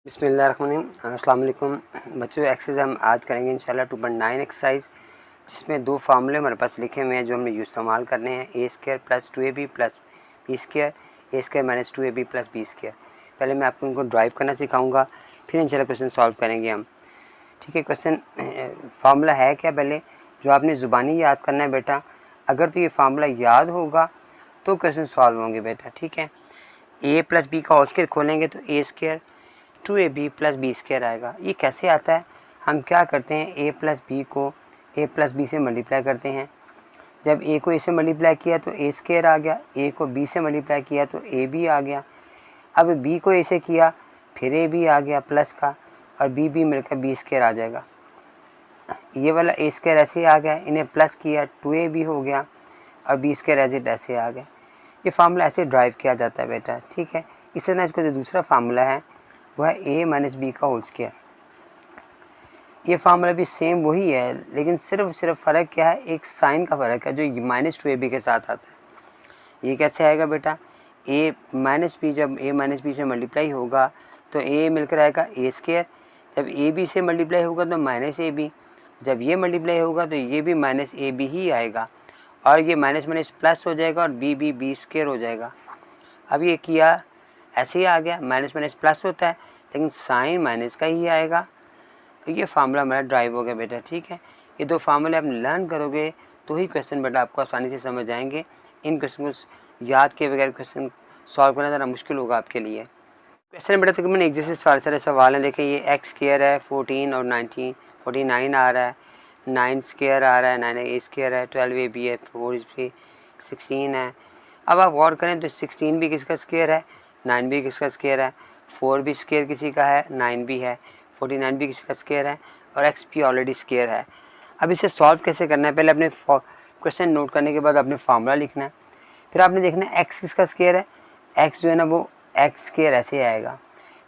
बिस्मिल्लाहिर्रहमानिर्रहीम। अस्सलाम वालेकुम बच्चों। एक्सरसाइज हम आज करेंगे इंशाल्लाह 2.9 एक्सरसाइज, जिसमें दो फार्मूले हमारे पास लिखे हुए हैं जो हमने इस्तेमाल करने हैं। A square plus 2ab plus b square, a square minus 2ab plus b square. पहले मैं आपको इनको ड्राइव करना सिखाऊंगा, फिर इंशाल्लाह क्वेश्चन सॉल्व करेंगे हम। ठीक है, क्वेश्चन फार्मूला है क्या पहले जो आपने ज़ुबानी याद करना है बेटा। अगर तो ये फार्मूला याद होगा तो क्वेश्चन सॉल्व होंगे बेटा। ठीक है, ए प्लस बी का होल स्क्वायर खोलेंगे तो a square 2ab plus b square आएगा। ये कैसे आता है, हम क्या करते हैं ए प्लस बी को ए प्लस बी से मल्टीप्लाई करते हैं। जब ए को ए से मल्टीप्लाई किया तो ए स्क्वायर आ गया, ए को बी से मल्टीप्लाई किया तो ए बी आ गया। अब बी को ए से किया फिर ए बी आ गया प्लस का, और बी बी मिलकर बी स्क्वायर आ जाएगा। ये वाला ए स्क्वायर ऐसे ही आ गया, इन्हें प्लस किया 2ab हो गया, और बी स्क्वायर एज इट ऐसे आ गया। ये फार्मूला ऐसे ड्राइव किया जाता है बेटा। ठीक है, इससे ना इसको जो दूसरा फार्मूला है वह है ए माइनस बी का होल स्क्वायर। ये फार्मूला भी सेम वही है, लेकिन सिर्फ फ़र्क क्या है, एक साइन का फ़र्क है जो माइनस 2ab के साथ आता है। ये कैसे आएगा बेटा, ए माइनस बी जब ए माइनस बी से मल्टीप्लाई होगा तो ए मिलकर आएगा ए स्क्वायर। जब ए बी से मल्टीप्लाई होगा तो माइनस ए बी, जब ये मल्टीप्लाई होगा तो ये भी माइनस ए बी ही आएगा, और ये माइनस माइनस प्लस हो जाएगा और बी बी बी स्क्वायर हो जाएगा। अब ये किया ऐसे ही आ गया, माइनस माइनस प्लस होता है लेकिन साइन माइनस का ही आएगा। तो ये फार्मूला हमारा ड्राइव हो गया बेटा। ठीक है, ये दो फार्मूले आप लर्न करोगे तो ही क्वेश्चन बेटा आपको आसानी से समझ आएंगे। इन क्वेश्चन को याद किए बगैर क्वेश्चन सॉल्व करना ज़रा मुश्किल होगा आपके लिए। क्वेश्चन बेटा तकरीबन एक जैसे सारे सवाल हैं। देखिए ये एक्स स्क्वायर है 14 और 19 49 आ रहा है, 9 स्क्वायर आ रहा है, 9 ए स्क्वायर है, 12ab है, 4 16 है। अब आप गौर करें तो 16 भी किसका स्क्वायर है, 9 भी किसका स्क्वायर है, 4 भी स्क्वायर किसी का है, 9 भी है, 49 भी किसी का स्क्वायर है, और x भी ऑलरेडी स्क्वायर है। अब इसे सॉल्व कैसे करना है, पहले अपने क्वेश्चन नोट करने के बाद अपने फार्मूला लिखना है, फिर आपने देखना है x किसका स्क्वायर है। x जो है ना वो x स्क्वायर ऐसे आएगा।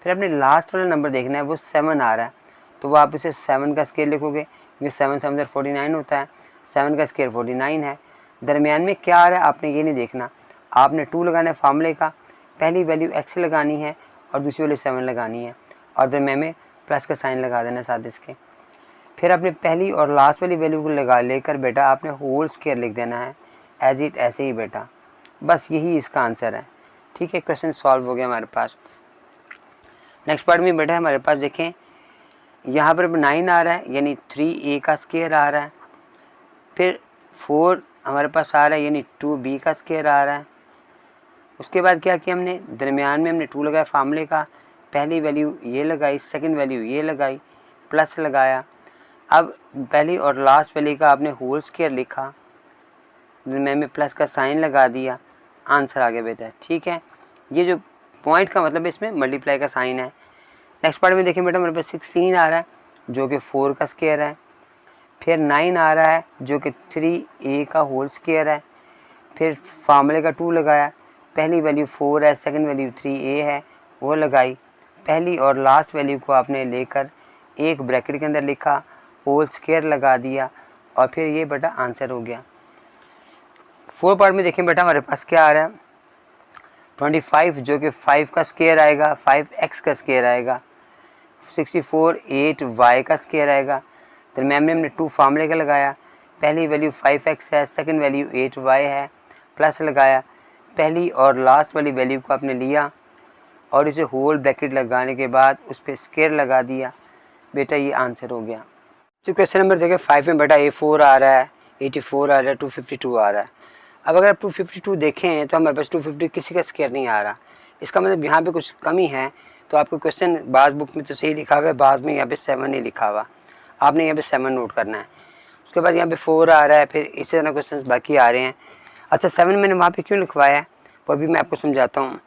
फिर अपने लास्ट वाला नंबर देखना है, वो 7 आ रहा है तो वो आप इसे 7 का स्क्वायर लिखोगे, क्योंकि 7 7 49 होता है, 7 का स्क्वायर 49 है। दरमियान में क्या आ रहा है आपने ये नहीं देखना, आपने 2 लगाना है फार्मूले का, पहली वैल्यू x लगानी है और दूसरी वैल्यू 7 लगानी है, और दरमियान में प्लस का साइन लगा देना साथ इसके। फिर आपने पहली और लास्ट वाली वैल्यू को लगा लेकर बेटा आपने होल स्क्वायर लिख देना है एज इट ऐसे ही बेटा। बस यही इसका आंसर है। ठीक है, क्वेश्चन सॉल्व हो गया हमारे पास। नेक्स्ट पार्ट में बेटा हमारे पास देखें, यहाँ पर 9 आ रहा है यानी 3a का स्क्वायर आ रहा है, फिर 4 हमारे पास आ रहा है यानी 2b का स्क्वायर आ रहा है। उसके बाद क्या किया हमने, दरमियान में हमने 2 लगाया फार्मूले का, पहली वैल्यू ये लगाई, सेकंड वैल्यू ये लगाई, प्लस लगाया। अब पहली और लास्ट वैल्यू का आपने होल स्क्वायर लिखा, दरमियान में प्लस का साइन लगा दिया, आंसर आ गया बेटा। ठीक है, ये जो पॉइंट का मतलब इसमें मल्टीप्लाई का साइन है। नेक्स्ट पार्ट में देखें बेटा हमारे पास 16 आ रहा है जो कि 4 का स्क्वायर है, फिर 9 आ रहा है जो कि 3a का होल स्क्वायर है, फिर फार्मूले का 2 लगाया, पहली वैल्यू 4 है, सेकंड वैल्यू 3a है वो लगाई, पहली और लास्ट वैल्यू को आपने लेकर एक ब्रैकेट के अंदर लिखा, होल स्क्वायर लगा दिया, और फिर ये बेटा आंसर हो गया। 4 पार्ट में देखें बेटा हमारे पास क्या आ रहा है, 25 जो कि 5 का स्क्वायर आएगा, 5x का स्क्वायर आएगा, 64 8y का स्क्वायर आएगा। दरमियान में हमने 2 फार्मूले का लगाया, पहली वैल्यू 5x है, सेकंड वैल्यू 8y है, प्लस लगाया, पहली और लास्ट वाली वैल्यू को आपने लिया और इसे होल ब्रैकेट लगाने के बाद उस पर स्क्वायर लगा दिया बेटा, ये आंसर हो गया। जो क्वेश्चन नंबर देखें 5 में बेटा A4 आ रहा है, 84 आ रहा है, 252 आ रहा है। अब अगर आप 252 देखें तो हमारे पास 250 किसी का स्क्वायर नहीं आ रहा, इसका मतलब यहाँ पे कुछ कमी है। तो आपको क्वेश्चन बाज़ बुक में तो सही लिखा हुआ है, बाज़ में यहाँ पे 7 नहीं लिखा हुआ, आपने यहाँ पे 7 नोट करना है। उसके बाद यहाँ पे 4 आ रहा है, फिर इसी तरह क्वेश्चन बाकी आ रहे हैं। अच्छा 7 मैंने वहाँ पे क्यों लिखवाया है वो भी मैं आपको समझाता हूँ।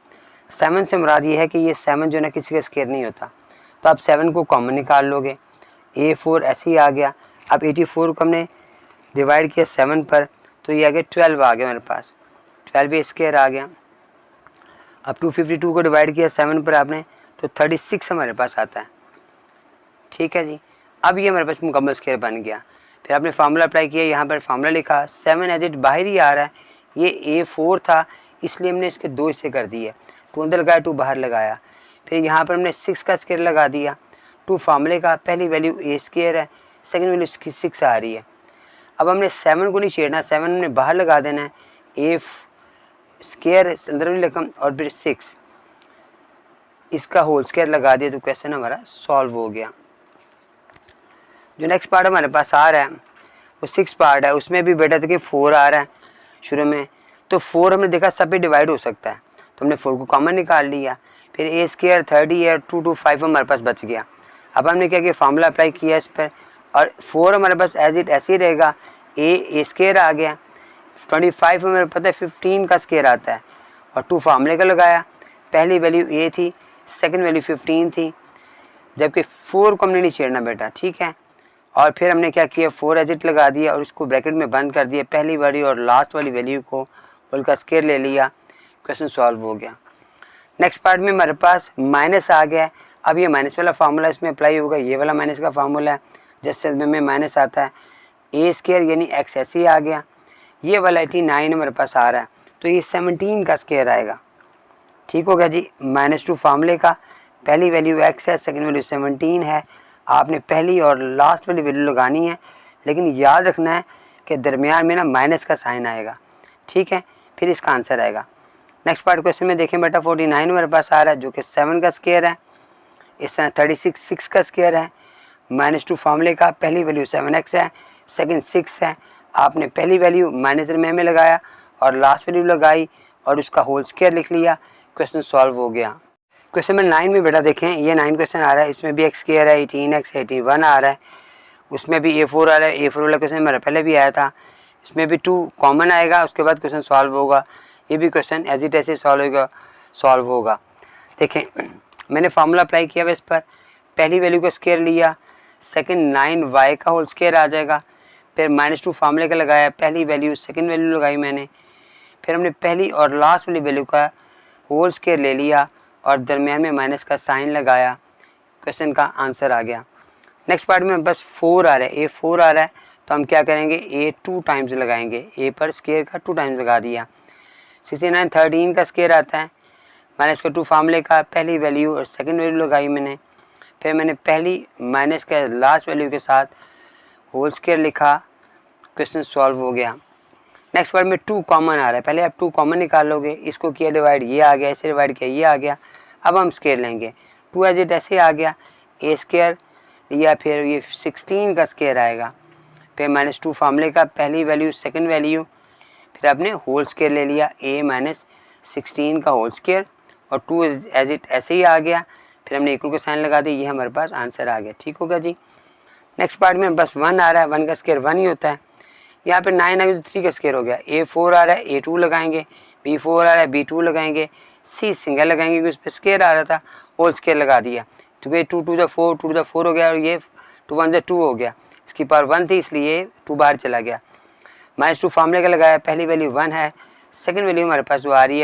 7 से मुराद ये है कि ये 7 जो है ना किसी का स्क्वायर नहीं होता, तो आप 7 को कॉमन निकाल लोगे, A4 ऐसे ही आ गया। अब 84 को हमने डिवाइड किया 7 पर तो ये आ गया 12 आ गया मेरे पास, 12 भी स्क्वायर आ गया। अब 252 को डिवाइड किया 7 पर आपने तो 36 हमारे पास आता है। ठीक है जी, अब ये हमारे पास मुकम्मल स्क्वायर बन गया। फिर आपने फार्मूला अप्लाई किया, यहाँ पर फार्मूला लिखा, 7 एज इट बाहर ही आ रहा है, ये A4 था इसलिए हमने इसके 2 हिस्से कर दिए, 2 अंदर लगाया 2 बाहर लगाया, फिर यहाँ पर हमने 6 का स्क्वायर लगा दिया, 2 फार्मूले का, पहली वैल्यू ए स्क्वायर है, सेकेंड वैल्यू इसकी 6 आ रही है। अब हमने 7 को नहीं छेड़ना, 7 हमने बाहर लगा देना है, ए स्क्वायर अंदर वाली रकम और फिर 6 इसका होल स्क्वायर लगा दिया, तो क्वेश्चन हमारा सॉल्व हो गया। जो नेक्स्ट पार्ट हमारे पास आ रहा है वो 6 पार्ट है, उसमें भी बेटा देखिए 4 आ रहा है शुरू में, तो 4 हमने देखा सब पे डिवाइड हो सकता है, तो हमने 4 को कॉमन निकाल लिया, फिर ए स्क्वायर 30 है, 2 2 5 हमारे पास बच गया। अब हमने क्या किया, फार्मूला अप्लाई किया इस पर, और 4 हमारे पास एज इट ऐसे ही रहेगा, ए स्क्वायर आ गया, 25 हमें पता है 15 का स्क्वायर आता है, और 2 फार्मूले का लगाया, पहली वैल्यू ए थी, सेकंड वैल्यू 15 थी, जबकि 4 को हमने नहीं छेड़ना बेटा, ठीक है। और फिर हमने क्या किया, 4 एज इट लगा दिया और इसको ब्रैकेट में बंद कर दिया, पहली वाली और लास्ट वाली वैल्यू को उनका स्क्वायर ले लिया, क्वेश्चन सॉल्व हो गया। नेक्स्ट पार्ट में हमारे पास माइनस आ गया है, अब ये माइनस वाला फार्मूला इसमें अप्लाई होगा, ये वाला माइनस का फार्मूला है जिससे में माइनस आता है, ए स्क्वायर यानी एक्स ऐसे ही आ गया, ये वाला 89 हमारे पास आ रहा है, तो ये 17 का स्क्वायर आएगा, ठीक हो गया जी। -2 फार्मूले का, पहली वैल्यू एक्स है, सेकंड वैल्यू 17 है, आपने पहली और लास्ट वाली वैल्यू लगानी है, लेकिन याद रखना है कि दरमियान में ना माइनस का साइन आएगा, ठीक है, फिर इसका आंसर आएगा। नेक्स्ट पार्ट क्वेश्चन में देखें बेटा 49 हमारे पास आ रहा है जो कि 7 का स्क्वायर है, इस तरह 36 6 का स्क्वायर है, -2 फार्मूले का, पहली वैल्यू 7x है, सेकंड 6 है, आपने पहली वैल्यू माइनस में लगाया और लास्ट वैल्यू लगाई और उसका होल स्क्वायर लिख लिया, क्वेश्चन सॉल्व हो गया। क्वेश्चन नंबर 9 में बेटा देखें, ये 9 क्वेश्चन आ रहा है, इसमें भी एक्स स्क्वायर है, 18x 81 आ रहा है, उसमें भी A4 आ रहा है, A4 वाला क्वेश्चन मेरा पहले भी आया था, इसमें भी 2 कॉमन आएगा, उसके बाद क्वेश्चन सॉल्व होगा, ये भी क्वेश्चन एज इट ऐसे सॉल्व होगा। देखें मैंने फार्मूला अप्लाई किया हुआ इस पर, पहली वैल्यू का स्क्वायर लिया, सेकंड 9y का होल स्क्वायर आ जाएगा, फिर -2 फार्मूले का लगाया, पहली वैल्यू सेकंड वैल्यू लगाई मैंने, फिर हमने पहली और लास्ट वाली वैल्यू का होल स्क्वायर ले लिया और दरमियान में माइनस का साइन लगाया, क्वेश्चन का आंसर आ गया। नेक्स्ट पार्ट में बस 4 आ रहा है, A4 आ रहा है, तो हम क्या करेंगे, A 2 टाइम्स लगाएंगे, A पर स्क्वायर का 2 टाइम्स लगा दिया, 69 13 का स्क्वायर आता है, माइनस का 2 फार्मूले का, पहली वैल्यू और सेकंड वैल्यू लगाई मैंने, फिर मैंने पहली माइनस के लास्ट वैल्यू के साथ होल स्क्वायर लिखा, क्वेश्चन सॉल्व हो गया। नेक्स्ट पार्ट में 2 कॉमन आ रहा है, पहले आप 2 कॉमन निकालोगे, इसको किया डिवाइड, ये आ गया, इसे डिवाइड किया, ये आ गया, अब हम स्क्वायर लेंगे, 2 एज इट ऐसे आ गया, ए स्क्वायर लिया, फिर ये 16 का स्क्वायर आएगा, फिर -2 फार्मूले का, पहली वैल्यू सेकंड वैल्यू, फिर आपने होल स्क्वायर ले लिया, a - 16 का होल स्क्वायर, और 2 एज इट ऐसे ही आ गया, फिर हमने इक्वल का साइन लगा दिया, ये हमारे पास आंसर आ गया, ठीक होगा जी। नेक्स्ट पार्ट में बस 1 आ रहा है, 1 का स्क्वायर 1 ही होता है, यहाँ पे 9 आ गया तो 3 का स्क्वायर हो गया, A4 आ रहा है, A2 लगाएंगे, B4 आ रहा है, B2 लगाएंगे, C सिंगल लगाएंगे क्योंकि उस पर स्क्वायर आ रहा था, होल स्क्वायर लगा दिया, क्योंकि 2 2 4 2 2 4 हो गया, और ये 2 1 2 हो गया, इसकी पावर 1 थी इसलिए 2 बाहर चला गया, -2 फार्मूले का लगाया, पहली वैल्यू 1 है, सेकंड वैल्यू हमारे पास वो आ रही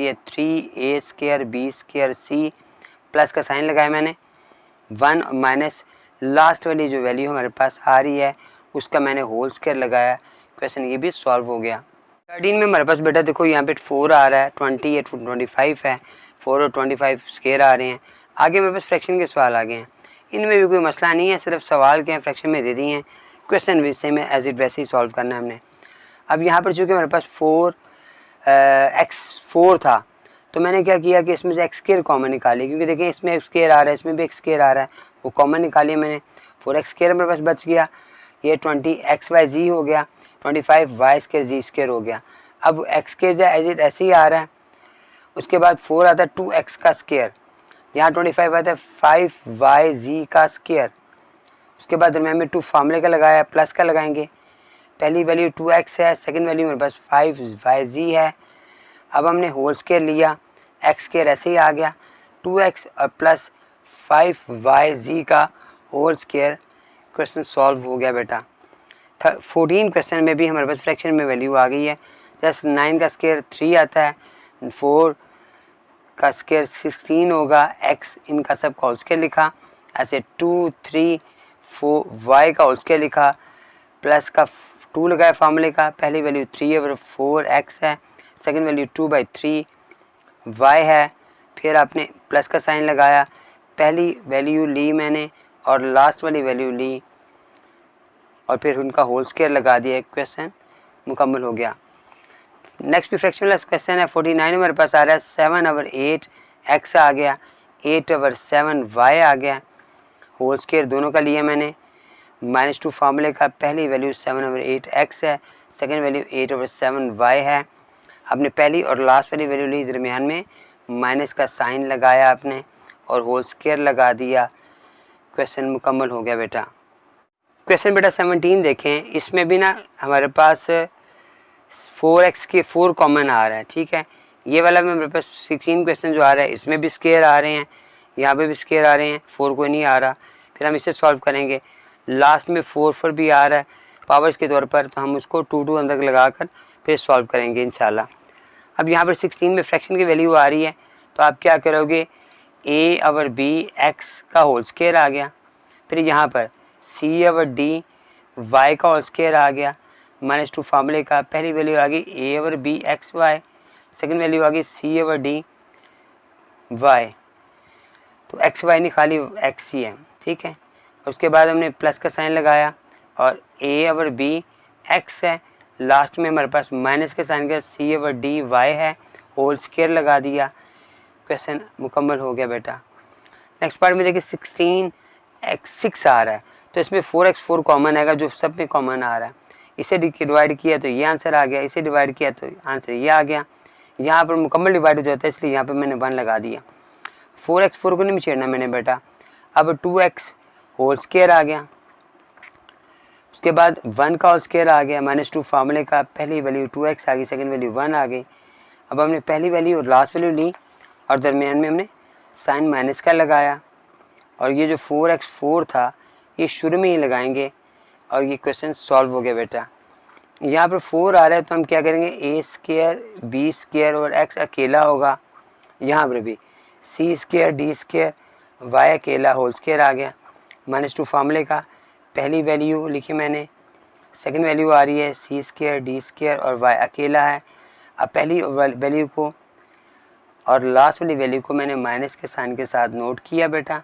है 3a square b square c, plus का साइन लगाया मैंने, 1 माइनस लास्ट वाली जो वैल्यू हमारे पास आ रही है उसका मैंने होल स्क्वायर लगाया, क्वेश्चन ये भी सॉल्व हो गया। 13 में हमारे पास बेटा देखो यहाँ पे 4 आ रहा है, 20 है, 25 है, 4 और 25 स्क्वायर आ रहे हैं, आगे मेरे पास फ्रैक्शन के सवाल आ गए हैं, इनमें भी कोई मसला नहीं है, सिर्फ सवाल के फ्रैक्शन में दे दिए हैं, क्वेश्चन भी सेम है, एज इट वैसे ही सॉल्व करना है हमने। अब यहाँ पर चूँकि हमारे पास 4x4 था, तो मैंने क्या किया कि इसमें से एक्स स्क्वायर कॉमन निकाली, क्योंकि देखें इसमें एक्स स्क्वायर आ रहा है, इसमें भी एक्स स्क्वायर आ रहा है, वो कॉमन निकाली मैंने, 4x स्क्वायर मेरे पास बच गया, ये 20xyz हो गया, 25y स्क्वायर जी स्क्वायर हो गया। अब एक्स स्क्वायर जो एज इट ऐसे ही आ रहा है, उसके बाद 4 आता है 2x का स्क्वायर, यहाँ 25 आता है 5yz का स्क्वायर, उसके बाद दरम्यान में 2 फार्मूले का लगाया, प्लस का लगाएंगे, पहली वैल्यू 2x है, सेकंड वैल्यू मेरे पास 5yz है, अब हमने होल स्क्वायर लिया, एक्स स्क्वायर ऐसे ही आ गया, 2x और प्लस 5yz का होल स्क्वायर, क्वेश्चन सॉल्व हो गया बेटा। 14 क्वेश्चन में भी हमारे पास फ्रैक्शन में वैल्यू आ गई है, जस्ट 9 का स्क्वायर 3 आता है, 4 का स्क्वायर 16 होगा, x इनका सब का होल स्क्वायर लिखा, ऐसे 2 3 4 y का होल स्क्वायर लिखा, प्लस का 2 लगाया फार्मूले का, पहली वैल्यू 3 है और 4x है, सेकंड वैल्यू 2/3 y है, फिर आपने प्लस का साइन लगाया, पहली वैल्यू ली मैंने और लास्ट वाली वैल्यू ली और फिर उनका होल स्क्वायर लगा दिया, क्वेश्चन मुकम्मल हो गया। नेक्स्ट भी फ्रैक्शनलेस क्वेश्चन है 49 हमारे पास आ रहा है 7/8 x आ गया, 8/7 y आ गया, होल स्क्वायर दोनों का लिया मैंने। -2 फार्मूले का पहली वैल्यू 7/8 x है, सेकेंड वैल्यू 8/7 y है। आपने पहली और लास्ट वाली वैल्यू ली, दरमियान में माइनस का साइन लगाया आपने और होल स्क्वायर लगा दिया, क्वेश्चन मुकम्मल हो गया बेटा। क्वेश्चन बेटा 17 देखें, इसमें भी ना हमारे पास 4x के 4 कॉमन आ रहा है, ठीक है। ये वाला में मेरे पास 16 क्वेश्चन जो आ रहा है इसमें भी स्क्वायर आ रहे हैं, यहाँ पे भी स्क्वायर आ रहे हैं, 4 कोई नहीं आ रहा। फिर हम इसे सॉल्व करेंगे, लास्ट में 4 भी आ रहा है पावर्स के तौर पर, तो हम उसको 2 अंदर लगा कर फिर सॉल्व करेंगे इंशाल्लाह। अब यहाँ पर 16 में फ्रैक्शन की वैल्यू आ रही है, तो आप क्या करोगे, a/b x का होल स्क्वायर आ गया, फिर यहाँ पर c/d y का होल स्क्वायर आ गया, -2 फार्मूले का पहली वैल्यू आ गई a/b x y, second value आ गई c/d y, तो x y नहीं खाली x ही है, ठीक है। उसके बाद हमने प्लस का साइन लगाया और a/b x है, लास्ट में हमारे पास माइनस के साइन का c/d y है, होल स्क्वायर लगा दिया, क्वेश्चन मुकम्मल हो गया बेटा। नेक्स्ट पार्ट में देखिए 16x6 आ रहा है, तो इसमें 4x4 कॉमन आएगा, जो सब में कॉमन आ रहा है। इसे डिवाइड किया तो ये आंसर आ गया, इसे डिवाइड किया तो आंसर ये आ गया। यहाँ पर मुकम्मल डिवाइड हो जाता है, इसलिए यहाँ पर मैंने 1 लगा दिया। 4x4 को नहीं छेड़ना मैंने बेटा। अब 2x होल स्क्वायर आ गया, उसके बाद 1 का होल स्क्वायर आ गया, -2 फार्मूले का पहली वैल्यू 2x आ गई, सेकेंड वैल्यू 1 आ गई। अब हमने पहली वैल्यू और लास्ट वैल्यू ली और दरमियान में हमने साइन माइनस का लगाया, और ये जो 4x4 था ये शुरू में ही लगाएंगे और ये क्वेश्चन सॉल्व हो गया बेटा। यहाँ पर 4 आ रहा है तो हम क्या करेंगे, a² b² और x अकेला होगा, यहाँ पर भी c² d² y अकेला, होल स्क्वायर आ गया। -2 फार्मूले का पहली वैल्यू लिखी मैंने, सेकंड वैल्यू आ रही है c² d² और y अकेला है। अब पहली वैल्यू को और लास्ट वाली वैल्यू को मैंने माइनस के साइन के साथ नोट किया बेटा,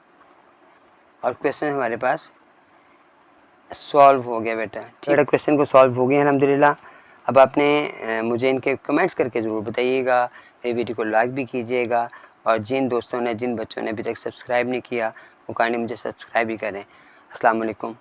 और क्वेश्चन हमारे पास सॉल्व हो गया बेटा। ठीक, क्वेश्चन को सॉल्व हो गया अल्हम्दुलिल्लाह। अब आपने मुझे इनके कमेंट्स करके ज़रूर बताइएगा, मेरी वीडियो को लाइक भी कीजिएगा, और जिन दोस्तों ने जिन बच्चों ने अभी तक सब्सक्राइब नहीं किया वो काइंडली मुझे सब्सक्राइब भी करें। अस्सलाम वालेकुम।